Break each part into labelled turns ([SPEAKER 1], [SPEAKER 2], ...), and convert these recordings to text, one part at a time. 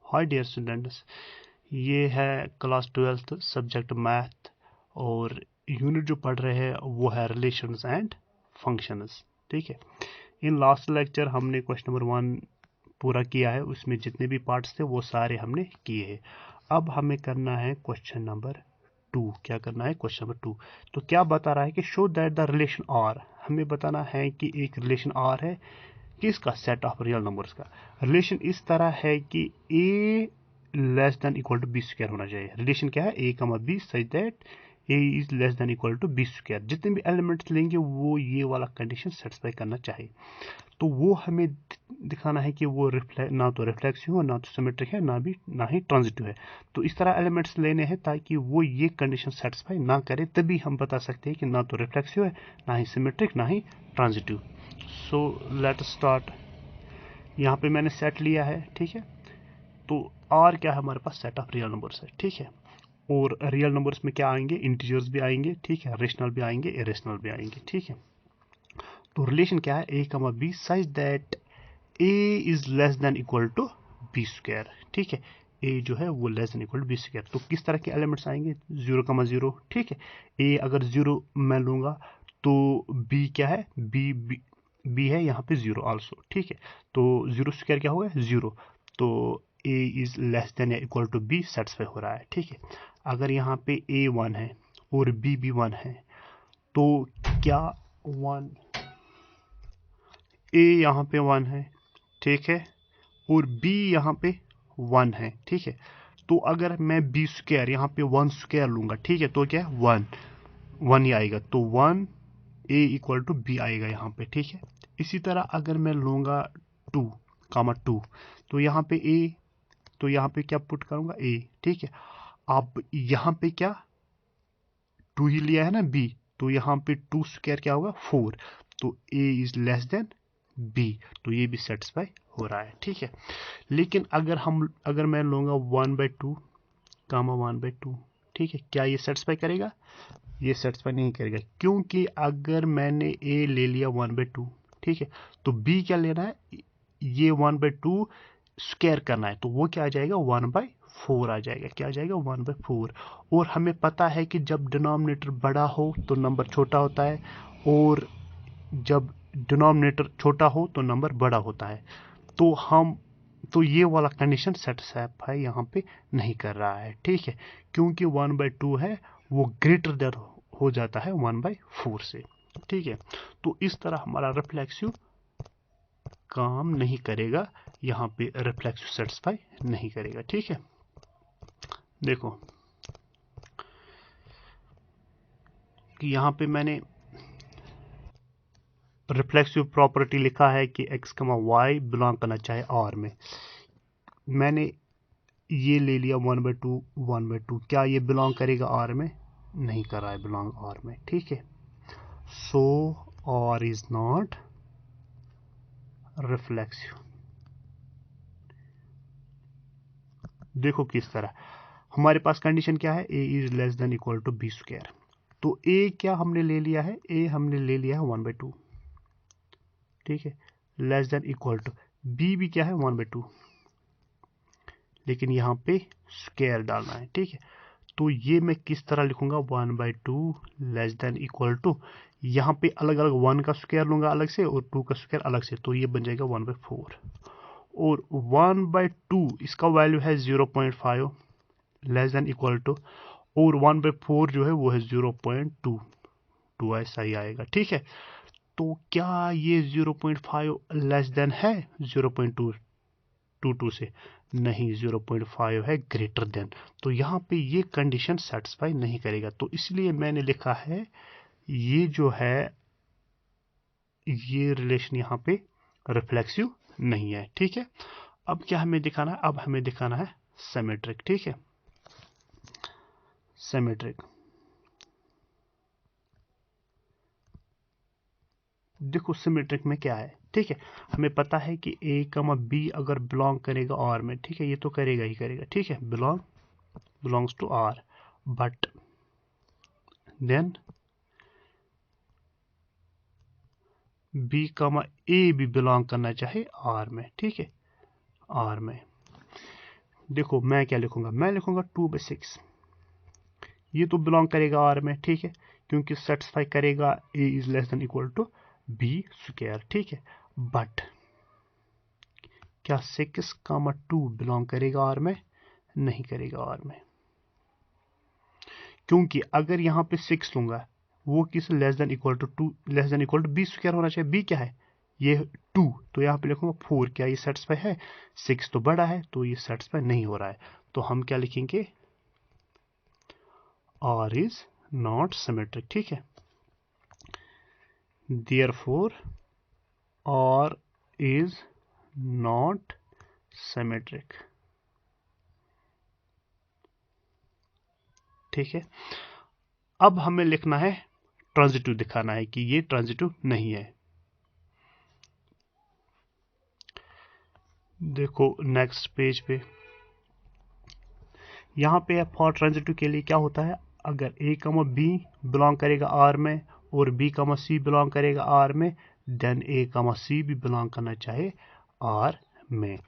[SPEAKER 1] Hi dear students, ये है class 12th subject math और यूनिट जो पढ़ रहे हैं वो है रिलेशंस एंड फंक्शंस। ठीक है, इन लास्ट लेक्चर हमने क्वेश्चन नंबर 1 पूरा किया है, उसमें जितने भी पार्ट्स थे वो सारे हमने किए हैं। अब हमें करना है क्वेश्चन नंबर 2। क्या करना है? Question number 2। तो क्या बता रहा है कि show that the relation R, हमें बताना है कि एक रिलेशन आर है किसका? सेट ऑफ रियल नंबर्स का। रिलेशन इस तरह है कि a less than equal to b square होना चाहिए। रिलेशन क्या है? a comma b such that a is less than equal to b square. जितने भी एलिमेंट्स लेंगे वो ये वाला कंडीशन सेटिस्फाई करना चाहिए। तो वो हमें दिखाना है कि वो ना तो रिफ्लेक्सिव हो, ना तो सिमेट्रिक है, ना ही ट्रांजिटिव है। तो इस तरह एलिमेंट्स लेने हैं ताकि वो ये कंडीशन सेटिस्फाई ना करे, तभी हम बता सकते हैं कि ना तो रिफ्लेक्सिव है, ना ही सिमेट्रिक, ना ही ट्रांजिटिव। So let start. यहाँ पे मैंने सेट लिया है, ठीक है। तो आर क्या है? हमारे पास सेट ऑफ रियल नंबर्स है, ठीक है। और रियल नंबर्स में क्या आएंगे? इंटीजर्स भी आएंगे, ठीक है, रेशनल भी आएंगे, इरेशनल भी आएंगे, ठीक है। तो रिलेशन क्या है? A comma b such that a is less than equal to b square, ठीक है। ए जो है वो less than equal to b square. तो किस तरह के एलिमेंट्स आएंगे? 0,0, ठीक है। ए अगर 0 मैं लूंगा तो बी क्या है? बी है यहाँ पे 0 आल्सो, ठीक है। तो 0 स्क्वायर क्या होगा? 0। तो ए इज लेस देन या इक्वल टू बी सेटिस्फाई हो रहा है, ठीक है। अगर यहाँ पे ए 1 है और बी भी 1 है तो क्या 1 ए यहाँ पे 1 है, ठीक है, और बी यहाँ पे 1 है, ठीक है। तो अगर मैं बी स्क्वायर यहाँ पे 1 स्क्वायर लूंगा, ठीक है, तो क्या है? 1 ही आएगा। तो 1 ए इक्वल टू बी आएगा यहाँ पे, ठीक है। इसी तरह अगर मैं लूंगा 2, तो यहाँ पे ए, तो यहाँ पे क्या पुट करूंगा? ए, ठीक है। अब यहाँ पे क्या 2 ही लिया है ना बी, तो यहाँ पे 2 स्क्वायर क्या होगा? 4। तो ए इज लेस देन बी, तो ये भी सेटिस्फाई हो रहा है, ठीक है। लेकिन अगर मैं लूंगा 1/2 कामा 1/2, ठीक है, क्या ये सेटिस्फाई करेगा? ये सेटिस्फाई नहीं करेगा, क्योंकि अगर मैंने ए ले लिया 1/2, ठीक है, तो बी क्या लेना है? ये 1/2 स्क्वायर करना है, तो वो क्या आ जाएगा? 1/4 आ जाएगा। क्या आ जाएगा? 1/4। और हमें पता है कि जब डिनोमिनेटर बड़ा हो तो नंबर छोटा होता है, और जब डिनोमिनेटर छोटा हो तो नंबर बड़ा होता है। तो ये वाला कंडीशन सेटिस्फाई यहाँ पे नहीं कर रहा है, ठीक है, क्योंकि 1/2 है वो ग्रेटर देन हो जाता है 1/4 से, ठीक है। तो इस तरह हमारा रिफ्लेक्सिव काम नहीं करेगा, यहाँ पे रिफ्लेक्सिव सेटिस्फाई नहीं करेगा, ठीक है। देखो कि यहाँ पे मैंने रिफ्लेक्सिव प्रॉपर्टी लिखा है कि x, y बिलोंग करना चाहे R में। मैंने ये ले लिया 1/2, क्या ये बिलोंग करेगा R में? नहीं कर रहा है बिलोंग R में, ठीक है। So R is not reflexive. देखो किस तरह हमारे पास कंडीशन क्या है? a is less than equal to b square. तो a क्या हमने ले लिया है? a हमने ले लिया है 1/2, ठीक है, less than equal to b भी क्या है? 1/2, लेकिन यहाँ पे स्क्वायर डालना है, ठीक है। तो ये मैं किस तरह लिखूंगा? 1/2 लेस देन इक्वल टू, यहाँ पे अलग अलग 1 का स्क्वायर लूंगा अलग से और 2 का स्क्वायर अलग से, तो ये बन जाएगा 1/4। और 1/2 इसका वैल्यू है 0.5 लेस देन इक्वल टू, और 1/4 जो है वो है 0.2, ऐसा ही आएगा, ठीक है। तो क्या ये 0.5 लेस देन है 0.22 से? नहीं, 0.5 है ग्रेटर देन। तो यहाँ पे ये कंडीशन सेटिस्फाई नहीं करेगा, तो इसलिए मैंने लिखा है ये जो है ये रिलेशन यहाँ पे रिफ्लेक्सिव नहीं है, ठीक है। अब क्या हमें दिखाना है? अब हमें दिखाना है सिमेट्रिक, ठीक है, सिमेट्रिक। देखो सिमेट्रिक में क्या है, ठीक है, हमें पता है कि a, b अगर बिलोंग करेगा R में, ठीक है, ये तो करेगा ही करेगा, ठीक है, belongs to R, but then b, a भी बिलोंग करना चाहे R में, ठीक है, R में। देखो मैं क्या लिखूंगा, मैं लिखूंगा 2/6। ये तो बिलोंग करेगा आर में, ठीक है, क्योंकि सेटिस्फाई करेगा a is less than equal to b square, ठीक है। बट क्या 6,2 बिलोंग करेगा आर में? नहीं करेगा आर में, क्योंकि अगर यहाँ पे 6 लूंगा वो किस less than equal to 2 less than equal to b square होना चाहिए। बी क्या है? ये 2, तो यहाँ पे लिखूंगा 4। क्या ये सेटिस्फाई है? 6 तो बड़ा है, तो ये सेटिस्फाई नहीं हो रहा है। तो हम क्या लिखेंगे? आर इज नॉट सिमेट्रिक, ठीक है। Therefore R is not symmetric, ठीक है। अब हमें लिखना है ट्रांजिटिव, दिखाना है कि ये ट्रांजिटिव नहीं है। देखो नेक्स्ट पेज पे, यहाँ पे फॉर ट्रांजिटिव के लिए क्या होता है, अगर a, b बिलोंग करेगा आर में और b, c बिलोंग करेगा आर में, देन a, c भी बिलोंग करना चाहिए आर में।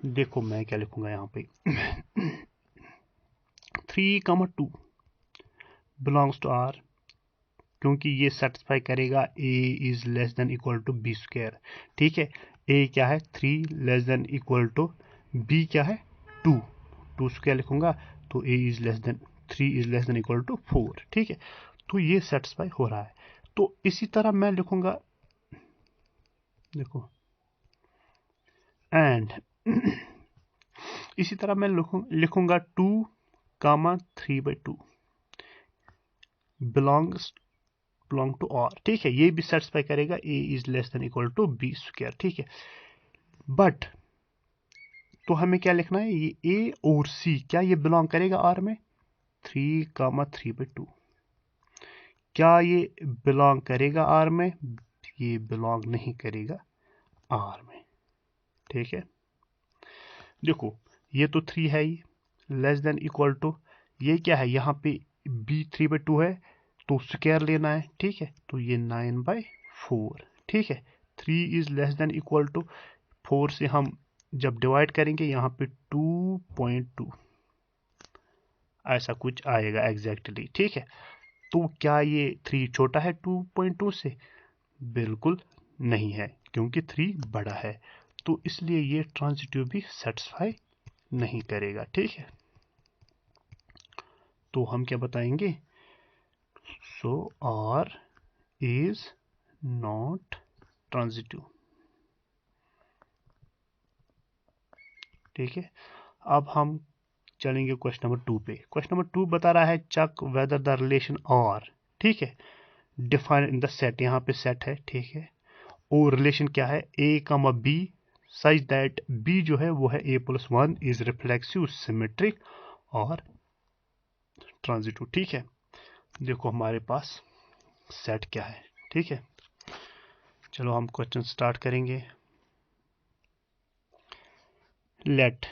[SPEAKER 1] देखो मैं क्या लिखूंगा यहाँ पे 3, 2 बिलोंग्स टू आर, क्योंकि ये सेटिस्फाई करेगा a is less than equal to b square, ठीक है। a क्या है? 3 less than equal to b क्या है? 2 स्क्वायर लिखूंगा, तो a is less than 3 is less than equal to 4, ठीक है। तो ये सेटिस्फाई हो रहा है। तो इसी तरह मैं लिखूंगा, देखो एंड इसी तरह मैं लिखूंगा 2, 3/2 बिलोंग टू आर, ठीक है। ये भी सेटिस्फाई करेगा a is less than equal to b square, ठीक है। बट तो हमें क्या लिखना है, ये a और c क्या ये बिलोंग करेगा आर में? 3, 3/2 क्या ये बिलोंग करेगा आर में? ये बिलोंग नहीं करेगा आर में, ठीक है। देखो ये तो 3 है, ये लेस देन इक्वल टू, ये क्या है यहाँ पे b 3/2 है, तो स्क्वायर लेना है, ठीक है। तो ये 9/4, ठीक है। 3 is less than equal to 4 से हम जब डिवाइड करेंगे यहाँ पे 2.2 ऐसा कुछ आएगा एग्जैक्टली, ठीक है। तो क्या ये 3 छोटा है 2.2 से? बिल्कुल नहीं है, क्योंकि 3 बड़ा है। तो इसलिए ये ट्रांजिटिव भी सेटिस्फाई नहीं करेगा, ठीक है। तो हम क्या बताएंगे? सो आर इज नॉट ट्रांजिटिव, ठीक है। अब हम चलेंगे क्वेश्चन नंबर 2 पे। क्वेश्चन नंबर 2 बता रहा है check whether the relation R, ठीक है, डिफाइन इन द सेट, यहाँ पे सेट है, ठीक है। और रिलेशन क्या है? a, b such that b जो है वो है a+1 इज रिफ्लेक्सिव सिमेट्रिक और ट्रांजिटिव, ठीक है। देखो हमारे पास सेट क्या है, ठीक है। चलो हम क्वेश्चन स्टार्ट करेंगे। लेट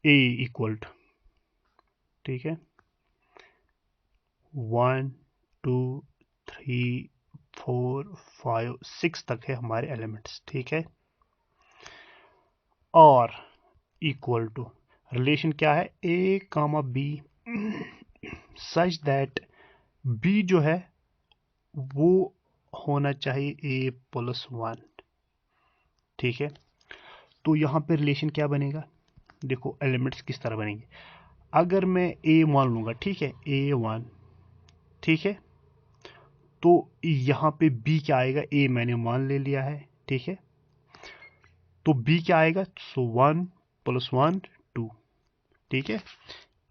[SPEAKER 1] a इक्वल टू, ठीक है, 1 2 3 4 5 6 तक है हमारे एलिमेंट्स, ठीक है। और इक्वल टू रिलेशन क्या है? a, b such that b जो है वो होना चाहिए a+1, ठीक है। तो यहाँ पे रिलेशन क्या बनेगा? देखो एलिमेंट्स किस तरह बनेंगे। अगर मैं a1 लूंगा, ठीक है, a1, ठीक है, तो यहाँ पे b क्या आएगा? a मैंने 1 ले लिया है, ठीक है, तो b क्या आएगा? सो 1+1 2, ठीक है।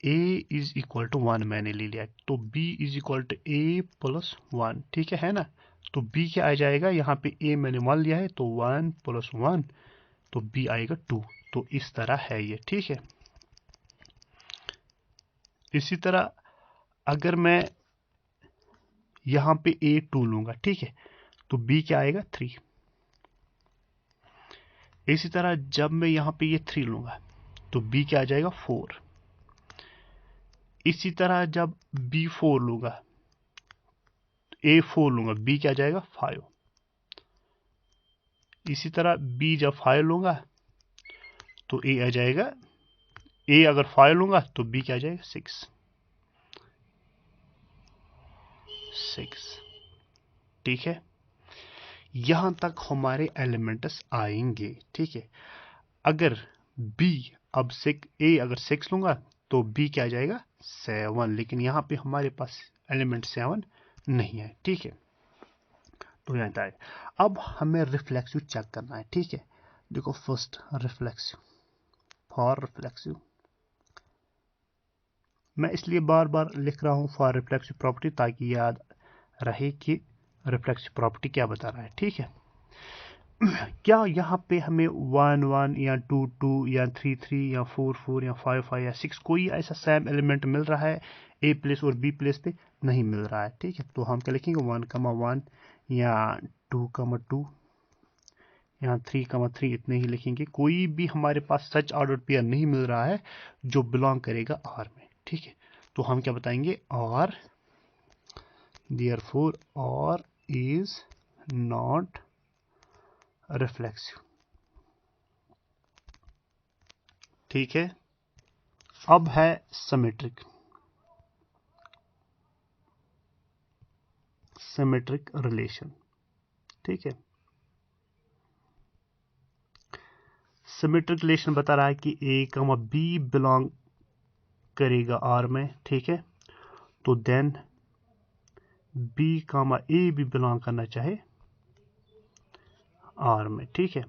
[SPEAKER 1] a इज इक्वल टू 1 मैंने ले लिया, तो b is equal to a+1, ठीक है ना। तो b क्या आ जाएगा? यहाँ पे a मैंने 1 लिया है, तो 1+1, तो b आएगा 2। तो इस तरह है ये, ठीक है। इसी तरह अगर मैं यहाँ पे a2 लूंगा, ठीक है, तो b क्या आएगा? 3। इसी तरह जब मैं यहाँ पे ये 3 लूंगा तो b क्या आ जाएगा? 4। इसी तरह जब b4 लूंगा, a4 लूंगा, b क्या आ जाएगा? 5। इसी तरह b जब 5 लूंगा तो ए आ जाएगा, ए अगर 5 लूंगा तो बी क्या आ जाएगा 6। ठीक है, यहां तक हमारे एलिमेंट्स आएंगे। ठीक है, अगर बी अब ए अगर 6 लूंगा तो बी क्या आ जाएगा 7, लेकिन यहां पे हमारे पास एलिमेंट 7 नहीं है। ठीक है, तो यहाँ आए। अब हमें रिफ्लेक्सिव चेक करना है। ठीक है, देखो फर्स्ट रिफ्लेक्सिव, फॉर रिफ्लेक्सिव, मैं इसलिए बार बार लिख रहा हूँ फॉर रिफ्लेक्सिव प्रॉपर्टी ताकि याद रहे कि रिफ्लेक्सिव प्रॉपर्टी क्या बता रहा है। ठीक है, क्या यहाँ पे हमें 1 1 या 2 2 या 3 3 या 4 4 या 5 5 या 6 कोई ऐसा सेम एलिमेंट मिल रहा है ए प्लेस और बी प्लेस पे? नहीं मिल रहा है। ठीक है, तो हम क्या लिखेंगे 1 1 या 2 2 यहाँ 3 3 इतने ही लिखेंगे। कोई भी हमारे पास सच ऑर्डर पेयर नहीं मिल रहा है जो बिलोंग करेगा आर में। ठीक है, तो हम क्या बताएंगे, R therefore R is not reflexive. ठीक है, अब है सिमेट्रिक, सिमेट्रिक रिलेशन। ठीक है, सिमेट्रिक रिलेशन बता रहा है कि ए कमा बी बिलोंग करेगा आर में। ठीक है, तो देन बी कामा ए भी बिलोंग करना चाहे आर में। ठीक है,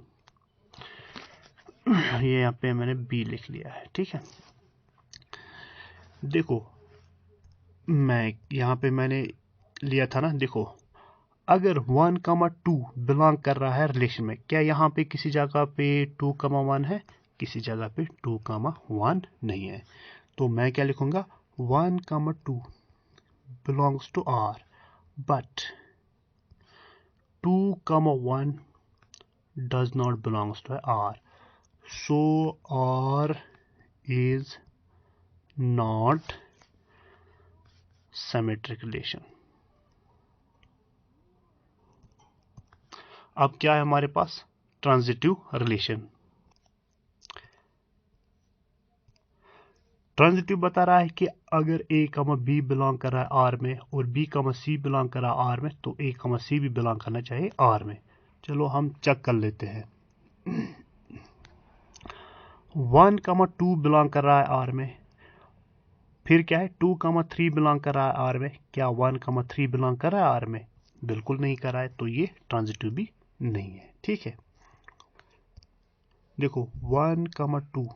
[SPEAKER 1] ये यहाँ पे मैंने बी लिख लिया है। ठीक है, देखो मैं यहाँ पे मैंने लिया था ना, देखो अगर 1 2 बिलोंग कर रहा है रिलेशन में, क्या यहाँ पे किसी जगह पे 2 1 है? किसी जगह पे 2 1 नहीं है। तो मैं क्या लिखूंगा, 1 2 belongs to R, but 2 1 does not belongs to R. So R is not symmetric relation. अब क्या है हमारे पास, ट्रांजिटिव रिलेशन। ट्रांजिटिव बता रहा है कि अगर ए कमा बी बिलोंग कर रहा है आर में और बी कमा सी बिलोंग कर रहा है आर में, तो ए कमा सी भी बिलोंग करना चाहिए आर में। चलो हम चेक कर लेते हैं। 1 2 बिलोंग कर रहा है आर में, फिर क्या है 2 3 बिलोंग कर रहा है आर में। क्या 1 3 बिलोंग कर रहा है आर में? बिल्कुल नहीं कर रहा है, तो ये ट्रांजिटिव भी नहीं है। ठीक है, देखो 1 2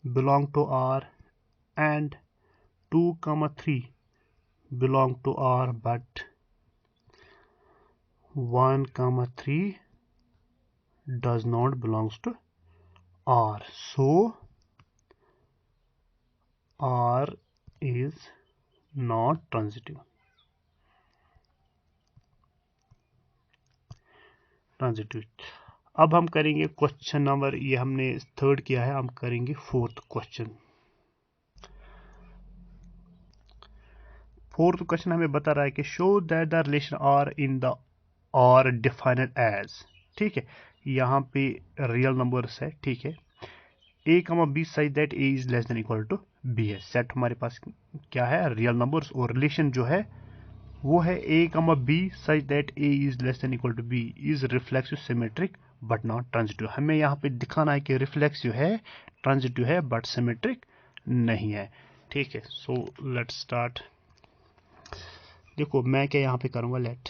[SPEAKER 1] belong to R and 2 3 belong to R, but 1 3 does not belongs to R. So R is not transitive. अब हम करेंगे क्वेश्चन नंबर, ये हमने थर्ड किया है, हम करेंगे फोर्थ क्वेश्चन। फोर्थ क्वेश्चन हमें बता रहा है कि show that the relation R in the R defined as. ठीक है, यहाँ पे रियल नंबर्स है। ठीक है, a comma b such that a is less than equal to b है। सेट हमारे पास क्या है, रियल नंबर्स, और रिलेशन जो है वो है a comma b such that a is less than equal to b is reflexive symmetric but not transitive. हमें यहाँ पे दिखाना है कि रिफ्लेक्सिव है, ट्रांजिटिव है, बट सिमेट्रिक नहीं है। ठीक है, सो लेट्स स्टार्ट। देखो मैं क्या यहाँ पे करूँगा, लेट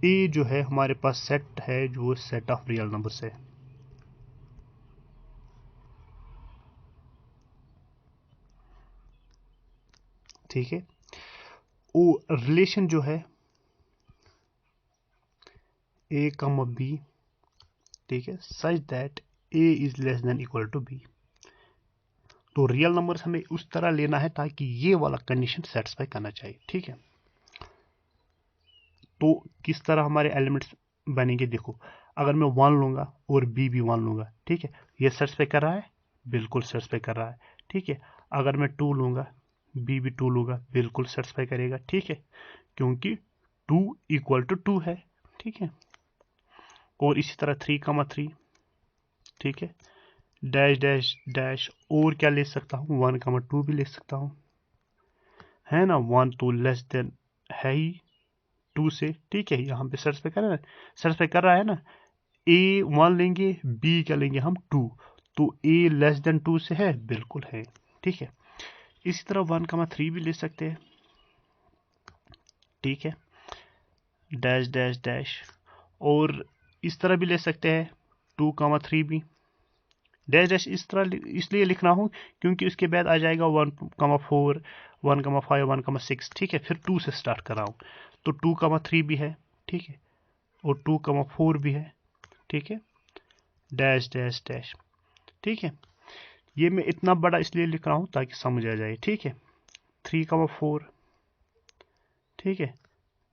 [SPEAKER 1] ए जो है हमारे पास सेट है, जो सेट ऑफ रियल नंबर्स है। ठीक है, वो रिलेशन जो है ए कमा बी, ठीक है, such that a is less than equal to b. तो रियल नंबर्स हमें उस तरह लेना है ताकि ये वाला कंडीशन सेटिस्फाई करना चाहिए। ठीक है, तो किस तरह हमारे एलिमेंट्स बनेंगे, देखो अगर मैं 1 लूंगा और बी भी 1 लूंगा, ठीक है, ये सेटिस्फाई कर रहा है, बिल्कुल सेटिस्फाई कर रहा है। ठीक है, अगर मैं 2 लूंगा, बी भी 2 लूंगा, बिल्कुल सेटिस्फाई करेगा। ठीक है, क्योंकि 2 इक्वल टू 2 है। ठीक है, और इसी तरह 3,3, ठीक है, डैश डैश डैश, और क्या ले सकता हूँ 1,2 भी ले सकता हूँ, है ना। 1 तो लेस देन है ही 2 से, ठीक है, यहाँ पे सेटिस्फाई कर रहा है ना। ए 1 लेंगे, बी क्या लेंगे हम 2, तो ए लेस देन 2 से है, बिल्कुल है, ठीक है। इसी तरह 1,3 भी ले सकते हैं, ठीक है, डैश डैश डैश, और इस तरह भी ले सकते हैं 2,3 भी, डैश डैश इस तरह इसलिए लिख रहा हूँ क्योंकि उसके बाद आ जाएगा 1,4, 1,5, 1,6, ठीक है, फिर 2 से स्टार्ट कर रहा हूँ, तो 2,3 भी है, ठीक है, और 2,4 भी है, ठीक है, डैश डैश डैश, ठीक है। ये मैं इतना बड़ा इसलिए लिख रहा हूँ ताकि समझ आ जाए, ठीक है। 3,4, ठीक है,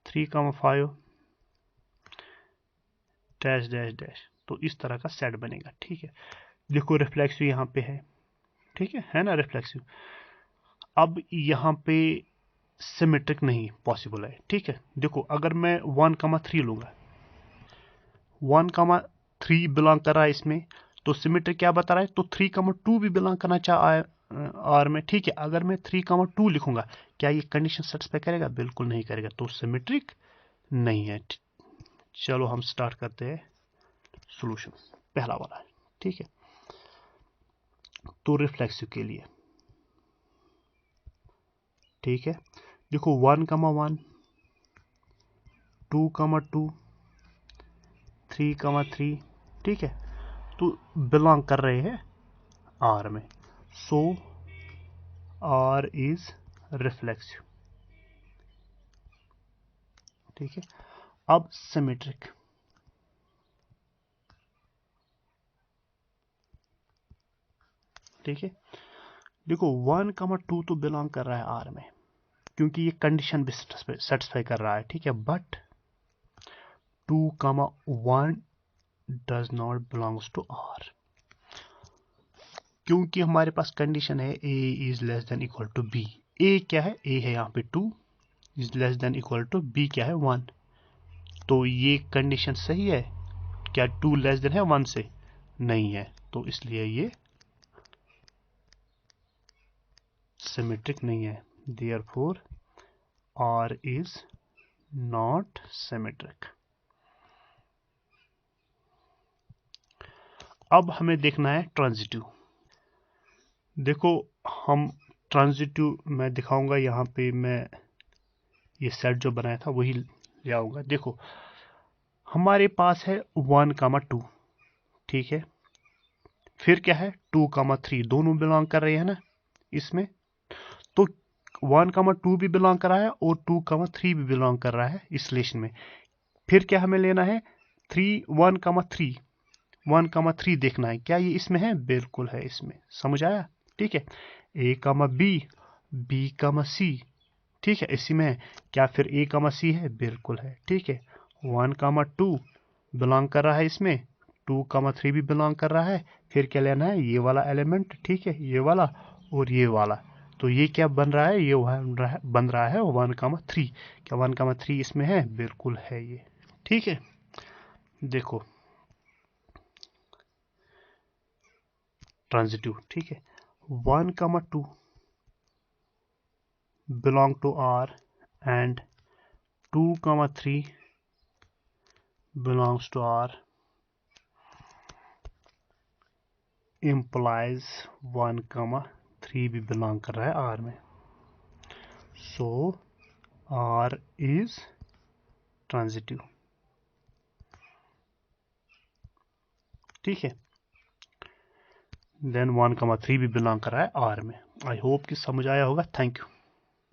[SPEAKER 1] 3,5, डैश डैश डैश, तो इस तरह का सेट बनेगा, ठीक है। देखो रिफ्लेक्सिव यहाँ पे है, ठीक है ना, रिफ्लेक्सिव। अब यहाँ पे सिमेट्रिक नहीं पॉसिबल है, ठीक है। देखो अगर मैं 1,3 लूंगा, 1,3 बिलोंग कर रहा है इसमें, तो सिमेट्रिक क्या बता रहा है, तो 3,2 भी बिलोंग करना चाह आर में, ठीक है। अगर मैं 3,2 लिखूंगा, क्या ये कंडीशन सेटिस्फाई करेगा, बिल्कुल नहीं करेगा, तो सिमेट्रिक नहीं है। चलो हम स्टार्ट करते हैं सॉल्यूशन, पहला वाला है, ठीक है। तो रिफ्लेक्सिव के लिए, ठीक है, देखो 1,1, 2,2, 3,3, ठीक है, तो बिलोंग कर रहे हैं आर में, सो आर इज रिफ्लेक्सिव, ठीक है। अब सिमेट्रिक, ठीक है, देखो 1,2 तो बिलोंग कर रहा है आर में क्योंकि ये कंडीशन भी सेटिस्फाई कर रहा है, ठीक है, but 2,1 does not belongs to R, क्योंकि हमारे पास कंडीशन है a is less than equal to b। a क्या है, a है यहाँ पे 2 is less than equal to b क्या है 1, तो ये कंडीशन सही है क्या, 2 लेस देन है 1 से, नहीं है, तो इसलिए ये सिमेट्रिक नहीं है, therefore R is not symmetric। अब हमें देखना है ट्रांजिटिव। देखो हम ट्रांजिटिव मैं दिखाऊंगा, यहाँ पे मैं ये सेट जो बनाया था वही ले आऊंगा। देखो हमारे पास है 1,2, ठीक है, फिर क्या है 2,3, दोनों बिलोंग कर रहे हैं ना इसमें, तो 1,2 भी बिलोंग कर रहा है और 2,3 भी बिलोंग कर रहा है इस रिलेशन में। फिर क्या हमें लेना है 1,3 देखना है, क्या ये इसमें है, बिल्कुल है इसमें, समझ आया, ठीक है। A, B, C, ठीक है, इसी में है, क्या फिर A, C है, बिल्कुल है, ठीक है। 1,2 बिलोंग कर रहा है इसमें, 2,3 भी बिलोंग कर रहा है, फिर क्या लेना है, ये वाला एलिमेंट, ठीक है, ये वाला और ये वाला, तो ये क्या बन रहा है, ये बन रहा है 1,3, क्या 1,3 इसमें है, बिल्कुल है ये, ठीक है। देखो ट्रांजिटिव, ठीक है, 1,2 belong to R and 2,3 belongs to R implies 1,3 भी belong कर रहा है R में, so R is transitive, ठीक है। देन 1,3 भी बिलोंग कर रहा है R में। आई होप कि समझ आया होगा। Thank you.